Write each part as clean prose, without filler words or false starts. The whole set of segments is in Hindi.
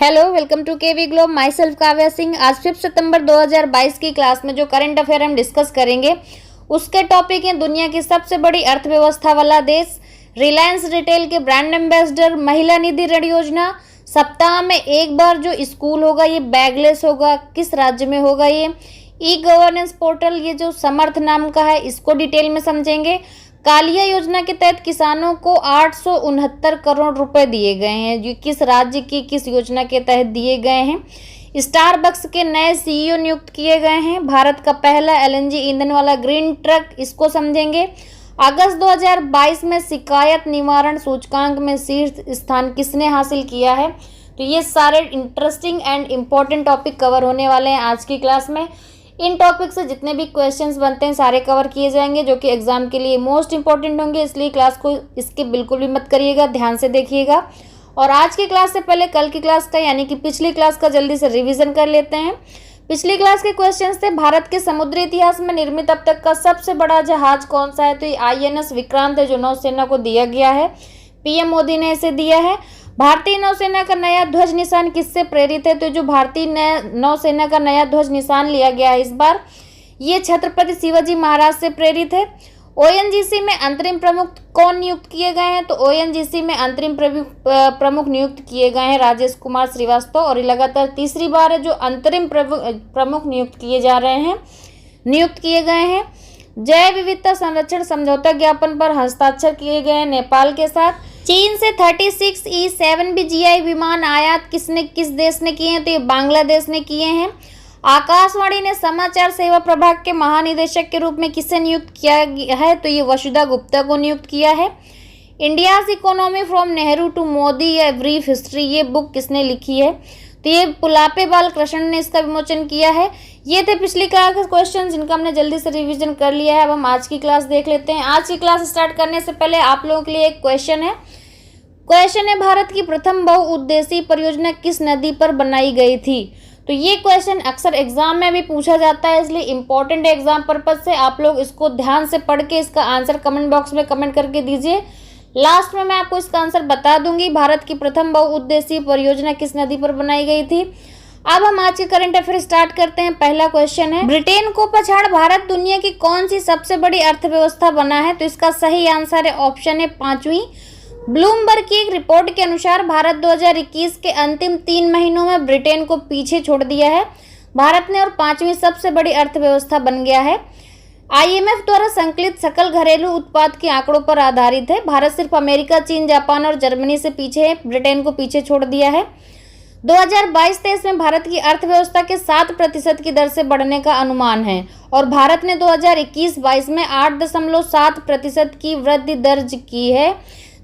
Hello, welcome to KV Globe. Myself Kavya Singh. आज 5 सितंबर 2022 की क्लास में जो करंट अफेयर हम डिस्कस करेंगे उसके टॉपिक है दुनिया की सबसे बड़ी अर्थव्यवस्था वाला देश, रिलायंस रिटेल के ब्रांड एम्बेसडर, महिला निधि ऋण योजना, सप्ताह में एक बार जो स्कूल होगा ये बैगलेस होगा, किस राज्य में होगा ये, ई गवर्नेंस पोर्टल ये जो समर्थ नाम का है इसको डिटेल में समझेंगे। कालिया योजना के तहत किसानों को 869 करोड़ रुपए दिए गए हैं, जो किस राज्य की किस योजना के तहत दिए गए हैं। स्टारबक्स के नए सीईओ नियुक्त किए गए हैं। भारत का पहला एलएनजी ईंधन वाला ग्रीन ट्रक, इसको समझेंगे। अगस्त 2022 में शिकायत निवारण सूचकांक में शीर्ष स्थान किसने हासिल किया है। तो ये सारे interesting and important topic cover होने वाले हैं आज की क्लास में। इन टॉपिक से जितने भी क्वेश्चंस बनते हैं सारे कवर किए जाएंगे, जो कि एग्जाम के लिए मोस्ट इंपॉर्टेंट होंगे, इसलिए क्लास को इसके बिल्कुल भी मत करिएगा, ध्यान से देखिएगा। और आज की क्लास से पहले कल की क्लास का यानी कि पिछली क्लास का जल्दी से रिवीजन कर लेते हैं। पिछली क्लास के क्वेश्चंस थे, भारत के समुद्री इतिहास में निर्मित अब तक का सबसे बड़ा जहाज कौन सा है। तो ये INS विक्रांत है, जो नौसेना को दिया गया है। PM मोदी ने इसे दिया है। भारतीय नौसेना का नया ध्वज निशान किससे प्रेरित है। तो जो भारतीय नौसेना का नया ध्वज निशान लिया गया है इस बार, ये छत्रपति शिवाजी महाराज से प्रेरित है। ONGC में अंतरिम प्रमुख कौन नियुक्त किए गए हैं। तो ONGC में अंतरिम प्रमुख नियुक्त किए गए हैं राजेश कुमार श्रीवास्तव, और ये लगातार तीसरी बार है जो अंतरिम प्रमुख नियुक्त किए गए हैं। जैव विविधता संरक्षण समझौता ज्ञापन पर हस्ताक्षर किए गए हैं नेपाल के साथ। चीन से 36 E-7B विमान आयात किस देश ने किए हैं। तो ये बांग्लादेश ने किए हैं। आकाशवाणी ने समाचार सेवा प्रभाग के महानिदेशक के रूप में किसे नियुक्त किया है। तो ये वसुधा गुप्ता को नियुक्त किया है। India's economy from Nehru to Modi या ब्रीफ हिस्ट्री, ये बुक किसने लिखी है। तो ये पुलापे बाल कृष्ण ने इसका विमोचन किया है। ये थे पिछली क्लास के क्वेश्चन जिनका हमने जल्दी से रिवीजन कर लिया है। अब हम आज की क्लास देख लेते हैं। आज की क्लास स्टार्ट करने से पहले आप लोगों के लिए एक क्वेश्चन है भारत की प्रथम बहुउद्देशीय परियोजना किस नदी पर बनाई गई थी। तो ये क्वेश्चन अक्सर एग्जाम में भी पूछा जाता है, इसलिए इंपॉर्टेंट है एग्जाम पर्पज से। आप लोग इसको ध्यान से पढ़ के इसका आंसर कमेंट बॉक्स में कमेंट करके दीजिए। लास्ट में मैं आपको इसका आंसर बता दूंगी। भारत की प्रथम बहुउद्देशीय परियोजना किस नदी पर बनाई गई थी। अब हम आज के करंट अफेयर स्टार्ट करते हैं। पहला क्वेश्चन है, ब्रिटेन को पछाड़ भारत दुनिया की कौन सी सबसे बड़ी अर्थव्यवस्था बना है। तो इसका सही आंसर है ऑप्शन है 5वीं। ब्लूमबर्ग की एक रिपोर्ट के अनुसार भारत 2021 के अंतिम 3 महीनों में ब्रिटेन को पीछे छोड़ दिया है भारत ने, और 5वीं सबसे बड़ी अर्थव्यवस्था बन गया है। IMF द्वारा संकलित सकल घरेलू उत्पाद के आंकड़ों पर आधारित है। भारत सिर्फ अमेरिका, चीन, जापान और जर्मनी से पीछे है, ब्रिटेन को पीछे छोड़ दिया है। 2022-23 में भारत की अर्थव्यवस्था के 7% की दर से बढ़ने का अनुमान है, और भारत ने 2021-22 में 8.7% की वृद्धि दर्ज की है।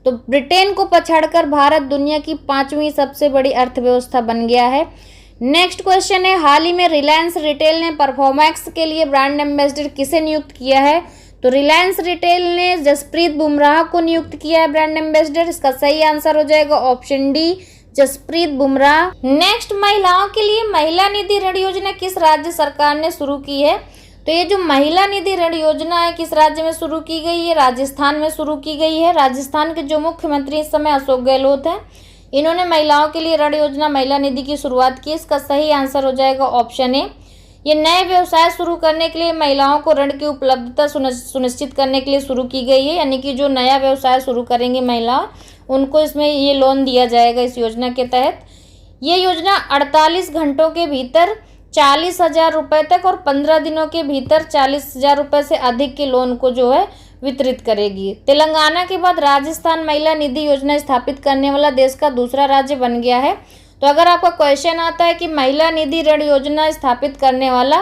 तो ब्रिटेन को पछाड़कर भारत दुनिया की 5वीं सबसे बड़ी अर्थव्यवस्था बन गया है। नेक्स्ट क्वेश्चन है, हाल ही में रिलायंस रिटेल ने परफॉर्मेक्स के लिए ब्रांड एम्बेसडर किसे नियुक्त किया है। तो रिलायंस रिटेल ने जसप्रीत बुमराह को नियुक्त किया है ब्रांड एम्बेसडर। इसका सही आंसर हो जाएगा option D, Jasprit Bumrah. Next, महिलाओं के लिए महिला निधि ऋण योजना किस राज्य सरकार ने शुरू की है। तो ये जो महिला निधि ऋण योजना है किस राज्य में शुरू की गई है। राजस्थान में शुरू की गई है। राजस्थान के जो मुख्यमंत्री इस समय अशोक गहलोत हैं, इन्होंने महिलाओं के लिए ऋण योजना महिला निधि की शुरुआत की। इसका सही आंसर हो जाएगा ऑप्शन ए। ये नए व्यवसाय शुरू करने के लिए महिलाओं को ऋण की उपलब्धता सुनिश्चित करने के लिए शुरू की गई है, यानी कि जो नया व्यवसाय शुरू करेंगी महिला उनको इसमें ये लोन दिया जाएगा इस योजना के तहत। ये योजना 48 घंटों के भीतर 40,000 रुपये तक और 15 दिनों के भीतर 40,000 रुपये से अधिक के लोन को जो है वितरित करेगी। तेलंगाना के बाद राजस्थान महिला निधि योजना स्थापित करने वाला देश का दूसरा राज्य बन गया है। तो अगर आपका क्वेश्चन आता है कि महिला निधि ऋण योजना स्थापित करने वाला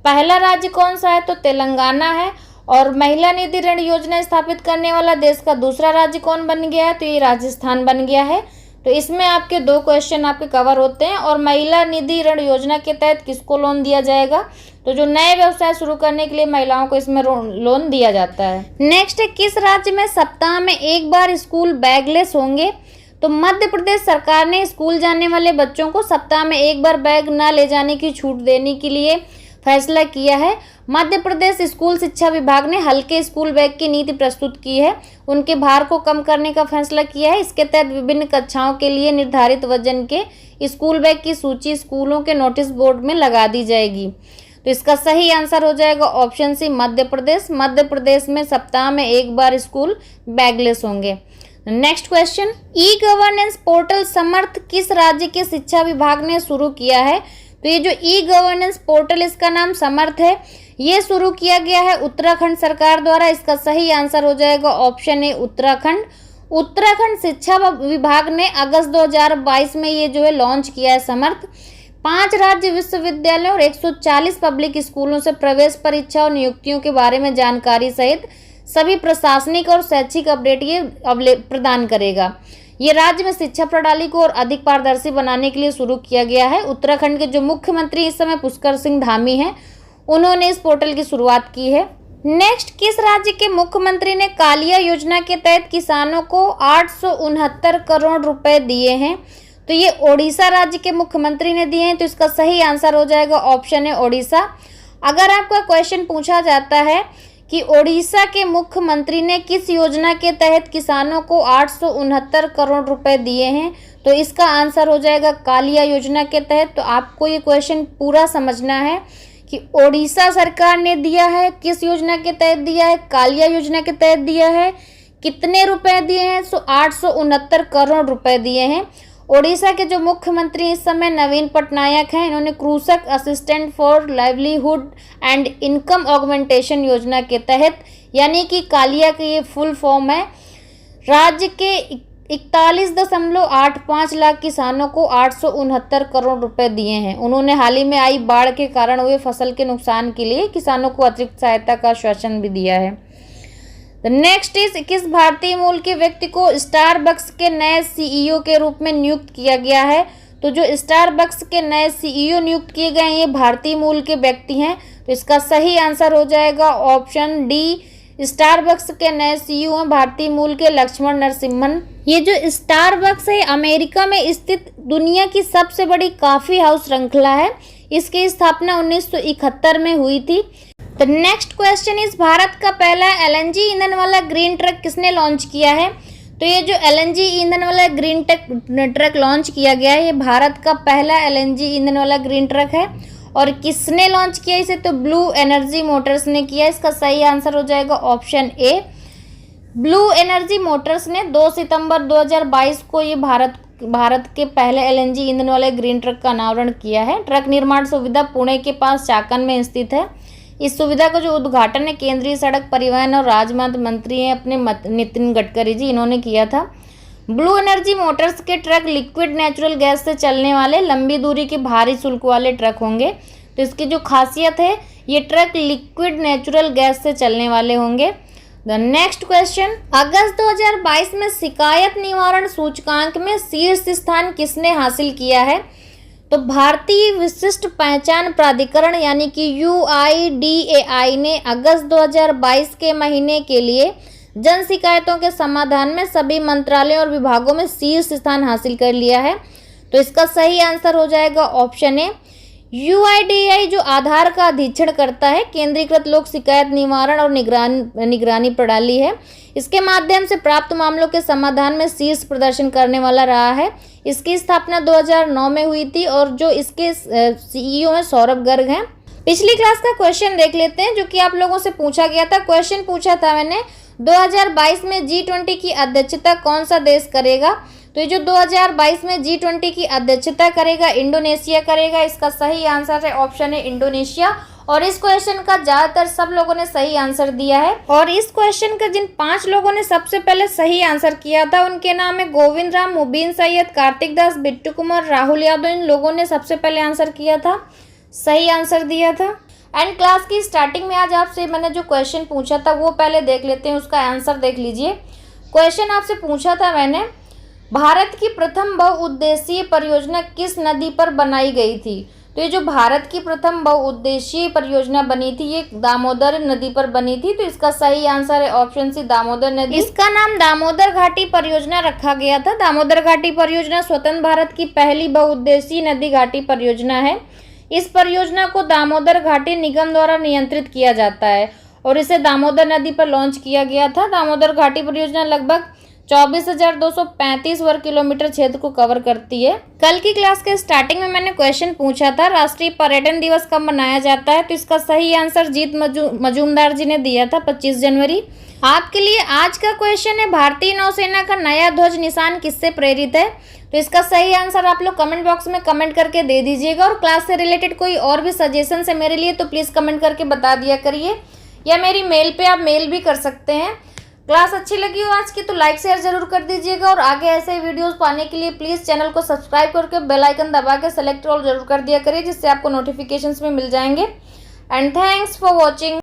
पहला राज्य कौन सा है, तो तेलंगाना है। और महिला निधि ऋण योजना स्थापित करने वाला देश का दूसरा राज्य कौन बन गया है, तो ये राजस्थान बन गया है। तो इसमें आपके 2 क्वेश्चन आपके कवर होते हैं। और महिला निधि ऋण योजना के तहत किसको लोन दिया जाएगा। तो जो नए व्यवसाय शुरू करने के लिए महिलाओं को इसमें लोन दिया जाता है। नेक्स्ट है, किस राज्य में सप्ताह में एक बार स्कूल बैगलेस होंगे। तो मध्य प्रदेश सरकार ने स्कूल जाने वाले बच्चों को सप्ताह में एक बार बैग न ले जाने की छूट देने के लिए फैसला किया है। मध्य प्रदेश स्कूल शिक्षा विभाग ने हल्के स्कूल बैग की नीति प्रस्तुत की है, उनके भार को कम करने का फैसला किया है। इसके तहत विभिन्न कक्षाओं के लिए निर्धारित वजन के स्कूल बैग की सूची स्कूलों के नोटिस बोर्ड में लगा दी जाएगी। तो इसका सही आंसर हो जाएगा ऑप्शन सी, मध्य प्रदेश। मध्य प्रदेश में सप्ताह में एक बार स्कूल बैगलेस होंगे। Next question, e governance portal Samarth किस राज्य के शिक्षा विभाग ने शुरू किया है? तो ये जो ई गवर्नेंस पोर्टल, इसका नाम समर्थ है, ये शुरू किया गया है उत्तराखंड सरकार द्वारा। इसका सही आंसर हो जाएगा ऑप्शन ए, उत्तराखंड। उत्तराखंड शिक्षा विभाग ने अगस्त 2022 में ये जो है लॉन्च किया है समर्थ। 5 राज्य विश्वविद्यालयों और 140 पब्लिक स्कूलों से प्रवेश परीक्षा और नियुक्तियों के बारे में जानकारी सहित सभी प्रशासनिक और शैक्षिक अपडेट ये प्रदान करेगा। ये राज्य में शिक्षा प्रणाली को और अधिक पारदर्शी बनाने के लिए शुरू किया गया है। उत्तराखंड के जो मुख्यमंत्री इस समय पुष्कर सिंह धामी हैं, उन्होंने इस पोर्टल की शुरुआत की है। नेक्स्ट, किस राज्य के मुख्यमंत्री ने कालिया योजना के तहत किसानों को 869 करोड़ रुपए दिए हैं? तो ये ओडिशा राज्य के मुख्यमंत्री ने दिए हैं। तो इसका सही आंसर हो जाएगा ऑप्शन है, ओडिशा। अगर आपका क्वेश्चन पूछा जाता है कि ओडिशा के मुख्यमंत्री ने किस योजना के तहत किसानों को 869 करोड़ रुपए दिए हैं, तो इसका आंसर हो जाएगा कालिया योजना के तहत। तो आपको ये क्वेश्चन पूरा समझना है कि ओडिशा सरकार ने दिया है, किस योजना के तहत दिया है, कालिया योजना के तहत दिया है, कितने रुपए दिए हैं, 869 करोड़ रुपए दिए हैं। ओडिशा के जो मुख्यमंत्री इस समय नवीन पटनायक हैं, इन्होंने कृषक assistant for livelihood and income augmentation योजना के तहत, यानी कि कालिया की ये फुल फॉर्म है, राज्य के 41.85 लाख किसानों को 869 करोड़ रुपए दिए हैं। उन्होंने हाल ही में आई बाढ़ के कारण हुए फसल के नुकसान के लिए किसानों को अतिरिक्त सहायता का आश्वासन भी दिया है। नेक्स्ट इज, किस भारतीय मूल के व्यक्ति को स्टारबक्स के नए सीईओ के रूप में नियुक्त किया गया है? तो जो स्टारबक्स के नए सीईओ नियुक्त किए गए हैं, ये भारतीय मूल के व्यक्ति हैं। तो इसका सही आंसर हो जाएगा ऑप्शन डी, स्टारबक्स के नए सीईओ हैं भारतीय मूल के लक्ष्मण नरसिम्हन। ये जो स्टारबक्स है, अमेरिका में स्थित दुनिया की सबसे बड़ी कॉफी हाउस श्रृंखला है। इसकी स्थापना 1971 में हुई थी। तो नेक्स्ट क्वेश्चन इज, भारत का पहला एलएनजी ईंधन वाला ग्रीन ट्रक किसने लॉन्च किया है? तो ये जो एलएनजी ईंधन वाला ग्रीन ट्रक लॉन्च किया गया है, ये भारत का पहला एलएनजी ईंधन वाला ग्रीन ट्रक है। और किसने लॉन्च किया इसे? तो ब्लू एनर्जी मोटर्स ने किया। इसका सही आंसर हो जाएगा option A, blue energy Motors ने 2 सितंबर 2022 को ये भारत के पहले एलएनजी ईंधन वाले ग्रीन ट्रक का अनावरण किया है। ट्रक निर्माण सुविधा पुणे के पास चाकन में स्थित है। इस सुविधा का जो उद्घाटन है केंद्रीय सड़क परिवहन और राजमार्ग मंत्री हैं अपने नितिन गडकरी जी, इन्होंने किया था। ब्लू एनर्जी मोटर्स के ट्रक लिक्विड नेचुरल गैस से चलने वाले लंबी दूरी के भारी शुल्क वाले ट्रक होंगे। तो इसकी जो खासियत है, ये ट्रक लिक्विड नेचुरल गैस से चलने वाले होंगे। द नेक्स्ट क्वेश्चन, अगस्त 2022 में शिकायत निवारण सूचकांक में शीर्ष स्थान किसने हासिल किया है? तो भारतीय विशिष्ट पहचान प्राधिकरण यानी कि UIDAI ने अगस्त 2022 के महीने के लिए जन शिकायतों के समाधान में सभी मंत्रालयों और विभागों में शीर्ष स्थान हासिल कर लिया है। तो इसका सही आंसर हो जाएगा ऑप्शन ए, UIDAI जो आधार का अधीक्षण करता है, केंद्रीकृत लोक शिकायत निवारण और निगरानी प्रणाली है। इसके माध्यम से प्राप्त मामलों के समाधान में शीर्ष प्रदर्शन करने वाला रहा है। इसकी स्थापना 2009 में हुई थी और जो इसके सीईओ हैं सौरभ गर्ग हैं। पिछली क्लास का क्वेश्चन देख लेते हैं जो कि आप लोगों से पूछा गया था। क्वेश्चन पूछा था मैंने, 2022 में G20 की अध्यक्षता कौन सा देश करेगा? तो ये जो 2022 में G20 की अध्यक्षता करेगा, इंडोनेशिया करेगा। इसका सही आंसर है ऑप्शन है इंडोनेशिया। और इस क्वेश्चन का ज्यादातर सब लोगों ने सही आंसर दिया है। और इस क्वेश्चन का जिन 5 लोगों ने सबसे पहले सही आंसर किया था उनके नाम है गोविंद राम, मुबीन सैयद, कार्तिक दास, बिट्टू कुमार, राहुल यादव। इन लोगों ने सबसे पहले आंसर किया था, सही आंसर दिया था। एंड क्लास की स्टार्टिंग में आज आपसे मैंने जो क्वेश्चन पूछा था वो पहले देख लेते हैं, उसका आंसर देख लीजिए। क्वेश्चन आपसे पूछा था मैंने, भारत की प्रथम बहुउद्देशीय परियोजना किस नदी पर बनाई गई थी? तो ये जो भारत की प्रथम बहुउद्देशीय परियोजना बनी थी, ये दामोदर नदी पर बनी थी। तो इसका सही आंसर है ऑप्शन सी, दामोदर नदी। इसका नाम दामोदर घाटी परियोजना रखा गया था। दामोदर घाटी परियोजना स्वतंत्र भारत की पहली बहुउद्देशीय नदी घाटी परियोजना है। इस परियोजना को दामोदर घाटी निगम द्वारा नियंत्रित किया जाता है और इसे दामोदर नदी पर लॉन्च किया गया था। दामोदर घाटी परियोजना लगभग 24,235 वर्ग किलोमीटर क्षेत्र को कवर करती है। कल की क्लास के स्टार्टिंग में मैंने क्वेश्चन पूछा था राष्ट्रीय पर्यटन दिवस कब मनाया जाता है, तो इसका सही आंसर जीत मजूमदार जी ने दिया था 25 जनवरी। आपके लिए आज का क्वेश्चन है भारतीय नौसेना का नया ध्वज निशान किससे प्रेरित है, तो इसका सही आंसर आप लोग कमेंट बॉक्स में कमेंट करके दे दीजिएगा। और क्लास से रिलेटेड कोई और भी सजेशन है मेरे लिए तो प्लीज़ कमेंट करके बता दिया करिए, या मेरी मेल पे आप मेल भी कर सकते हैं। क्लास अच्छी लगी हो आज की तो लाइक शेयर जरूर कर दीजिएगा और आगे ऐसे वीडियोस पाने के लिए प्लीज़ चैनल को सब्सक्राइब करके बेल आइकन दबा के सेलेक्ट ऑल जरूर कर दिया करिए, जिससे आपको नोटिफिकेशंस में मिल जाएंगे। And thanks for watching.